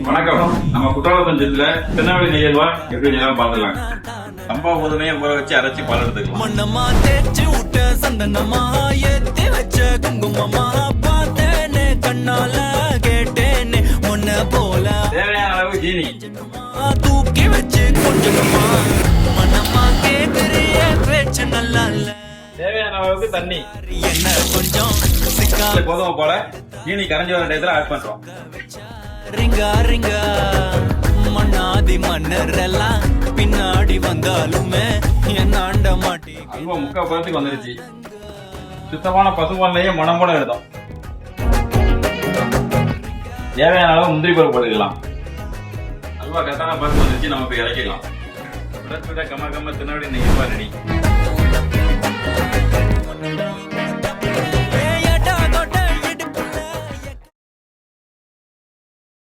வணக்கம். நம்ம குற்றாலம் ஜில்ல திருநெல்வேலி நெய்யல்வா எப்படி செய்யலாம் பார்த்துக்கலாம். சம்பா கோதுமையை ஊற வச்சு அரைச்சி பால் எடுத்துக்கலாம். மண்ணமா தேய்ச்சி விட்ட சந்தனமா ஏத்தி வச்ச குங்குமமா பார்த்தேனே கண்ணால கேட்டேனே முன்ன போல தேவையான அளவு ஜீனி தூக்கி வச்சு கொஞ்சமா மண்ணமா கேக்குறிய பேச்சு நல்லா இல்ல. தேவையான அளவுக்கு தண்ணி என்ன கொஞ்சம் சிக்கா கோதுமை போல ஜீனி கரைஞ்சி வர டயத்துல ஆட் பண்றோம். ரிங்கா ரிங்கா மண்ணாதி மன்னர் எல்லாம் பின்னாடி வந்தாலுமே என்ன ஆண்ட மாட்டி அல்வா முக்கால் பதத்துக்கு வந்துருச்சு. சுத்தமான பசுபால்லையே மனம் போல எடுத்தோம். தேவையான அளவு முந்திரி பருப்பு போட்டுக்கலாம். அல்வா கரெக்டான பருப்பு வந்துருச்சு. நம்ம போய் இறக்கிடலாம். கம கம திருநெல்வேலி நெய்யல்வா ரெடி.